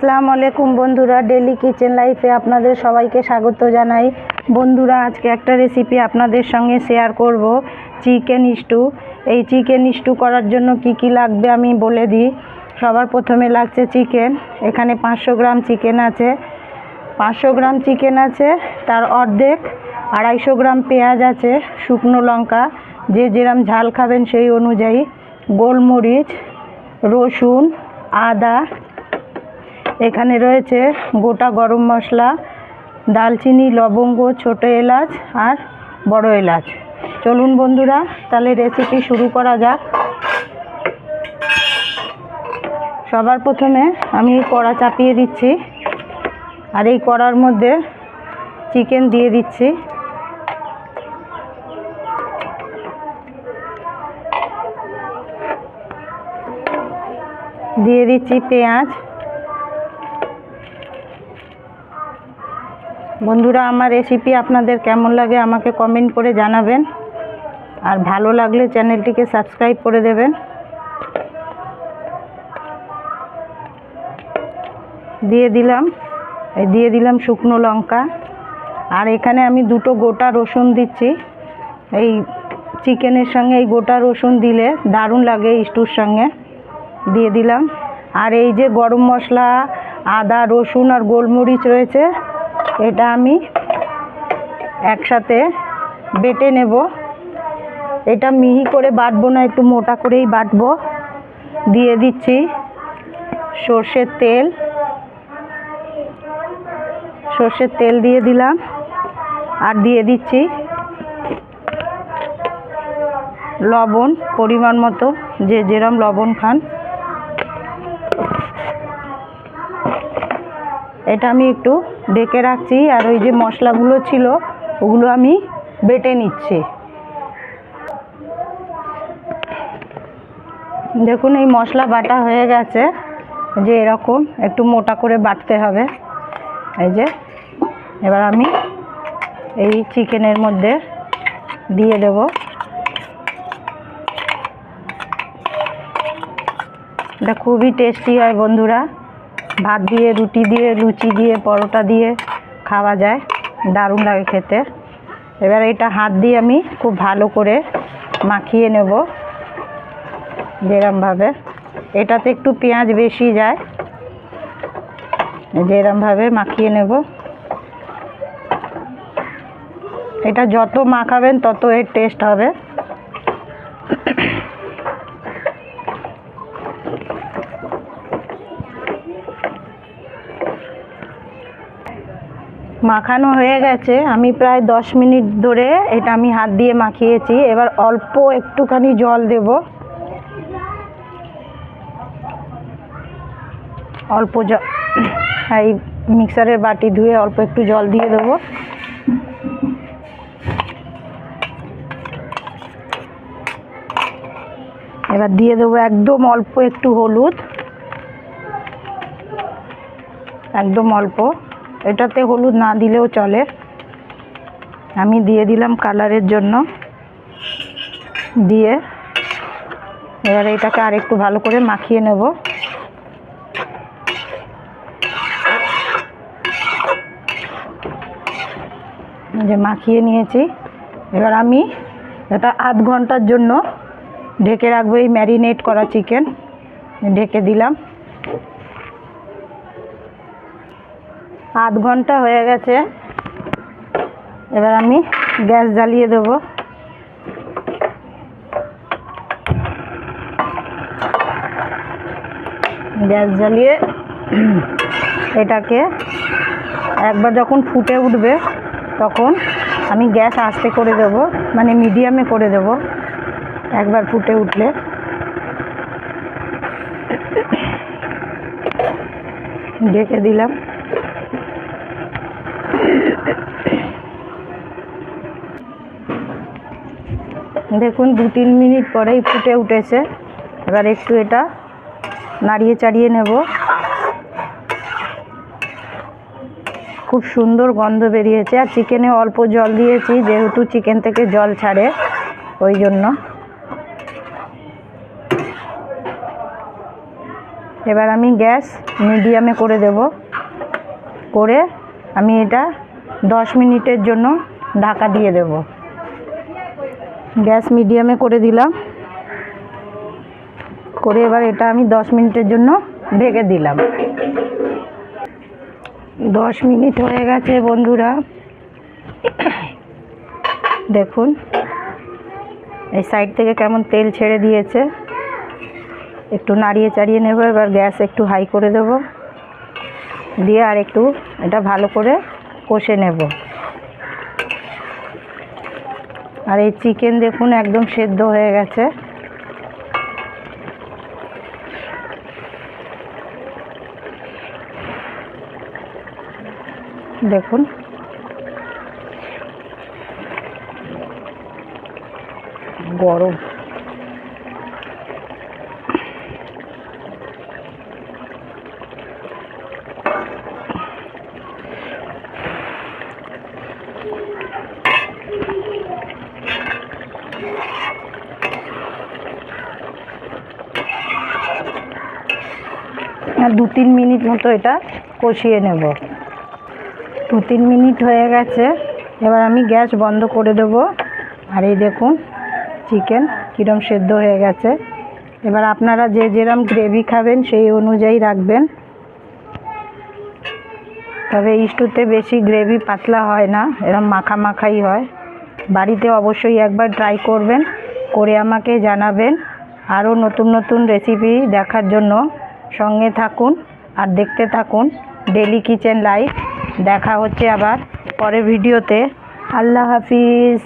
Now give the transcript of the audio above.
আসসালামু আলাইকুম বন্ধুরা, ডেলি কিচেন লাইফে আপনাদের সবাইকে স্বাগত জানাই। বন্ধুরা, আজকে একটা রেসিপি আপনাদের সঙ্গে শেয়ার করব, চিকেন স্টু। এই চিকেন স্টু করার জন্য কি কি লাগবে আমি বলে দিই। সবার প্রথমে লাগছে চিকেন। এখানে 500 গ্রাম চিকেন আছে। 500 গ্রাম চিকেন আছে, তার অর্ধেক 250 গ্রাম পেঁয়াজ আছে, শুকনো লঙ্কা, যে যেরম ঝাল খাবেন সেই অনুযায়ী, গোলমরিচ, রসুন, আদা, এখানে রয়েছে গোটা গরম মশলা, দালচিনি, লবঙ্গ, ছোটো এলাচ আর বড় এলাচ। চলুন বন্ধুরা, তাহলে রেসিপি শুরু করা যাক। সবার প্রথমে আমি কড়া চাপিয়ে দিচ্ছি, আর এই কড়ার মধ্যে চিকেন দিয়ে দিচ্ছি। দিয়ে দিচ্ছি পেঁয়াজ। বন্ধুরা, আমার রেসিপি আপনাদের কেমন লাগে আমাকে কমেন্ট করে জানাবেন, আর ভালো লাগলে চ্যানেলটিকে সাবস্ক্রাইব করে দেবেন। দিয়ে দিলাম শুকনো লঙ্কা, আর এখানে আমি 2টো গোটা রসুন দিচ্ছি। এই চিকেনের সঙ্গে এই গোটা রসুন দিলে দারুণ লাগে স্টুর সঙ্গে। দিয়ে দিলাম। আর এই যে গরম মশলা, আদা, রসুন আর গোলমরিচ রয়েছে, এটা আমি একসাথে বেটে নেব। এটা মিহি করে বাটবো না, একটু মোটা করেই বাটবো। দিয়ে দিচ্ছি সর্ষের তেল দিয়ে দিলাম, আর দিয়ে দিচ্ছি লবণ পরিমাণ মতো, যে যেরম লবণ খান। এটা আমি একটু ঢেকে রাখছি, আর ওই যে মশলাগুলো ছিল ওগুলো আমি বেটে নিচ্ছি। দেখুন, এই মশলা বাটা হয়ে গেছে, যে এরকম একটু মোটা করে বাটতে হবে। এই যে এবার আমি এই চিকেনের মধ্যে দিয়ে দেব। এটা খুবই টেস্টি হয় বন্ধুরা, ভাত দিয়ে, রুটি দিয়ে, লুচি দিয়ে, পরোটা দিয়ে খাওয়া যায়, দারুণ লাগে খেতে। এবার এটা হাত দিয়ে আমি খুব ভালো করে মাখিয়ে নেব, যেরমভাবে। এটাতে একটু পেঁয়াজ বেশি যায়, যেরমভাবে মাখিয়ে নেব। এটা যত মাখাবেন তত এর টেস্ট হবে। মাখানো হয়ে গেছে, আমি প্রায় 10 মিনিট ধরে এটা আমি হাত দিয়ে মাখিয়েছি। এবার অল্প একটুখানি জল দেব, অল্প জল। এই মিক্সারের বাটি ধুয়ে অল্প একটু জল দিয়ে দেবো। এবার দিয়ে দেবো একদম অল্প একটু হলুদ, একদম অল্প। এটাতে হলুদ না দিলেও চলে, আমি দিয়ে দিলাম কালারের জন্য। দিয়ে এবার এটাকে আর একটু ভালো করে মাখিয়ে নেব। যে মাখিয়ে নিয়েছি, এবার আমি এটা আধ ঘন্টার জন্য ঢেকে রাখবো। এই ম্যারিনেট করা চিকেন ঢেকে দিলাম। আধ ঘন্টা হয়ে গেছে, এবার আমি গ্যাস জ্বালিয়ে দেব। গ্যাস জ্বালিয়ে এটাকে একবার যখন ফুটে উঠবে তখন আমি গ্যাস আস্তে করে দেব, মানে মিডিয়ামে করে দেব। একবার ফুটে উঠলে ঢেকে দিলাম। দেখুন, 2-3 মিনিট পরেই ফুটে উঠেছে। এবার একটু এটা নাড়িয়ে চাড়িয়ে নেব। খুব সুন্দর গন্ধ বেরিয়েছে, আর চিকেনে অল্প জল দিয়েছি, যেহেতু চিকেন থেকে জল ছাড়ে ওই জন্য। এবার আমি গ্যাস মিডিয়ামে করে দেব, করে আমি এটা 10 মিনিটের জন্য ঢাকা দিয়ে দেব। গ্যাস মিডিয়ামে করে দিলাম, করে এবার এটা আমি 10 মিনিটের জন্য ঢেকে দিলাম। 10 মিনিট হয়ে গেছে বন্ধুরা, দেখুন এই সাইড থেকে কেমন তেল ছেড়ে দিয়েছে। একটু নাড়িয়ে চাড়িয়ে নেব। এবার গ্যাস একটু হাই করে দেব, দিয়ে আর একটু এটা ভালো করে কষে নেব। আর এই চিকেন দেখুন একদম সেদ্ধ হয়ে গেছে। দেখুন গরম। আর 2-3 মিনিট মতো এটা কষিয়ে নেব। 2-3 মিনিট হয়ে গেছে, এবার আমি গ্যাস বন্ধ করে দেব। আর এই দেখুন চিকেন কীরকম সেদ্ধ হয়ে গেছে। এবার আপনারা যে যেরকম গ্রেভি খাবেন সেই অনুযায়ী রাখবেন। তবে স্টুতে বেশি গ্রেভি পাতলা হয় না, এরকম মাখা মাখাই হয়। বাড়িতে অবশ্যই একবার ট্রাই করবেন, করে আমাকে জানাবেন। আরও নতুন নতুন রেসিপি দেখার জন্য সঙ্গে থাকুন আর দেখতে থাকুন ডেলি কিচেন লাইফ। দেখা হচ্ছে আবার পরের ভিডিওতে। আল্লাহ হাফিজ।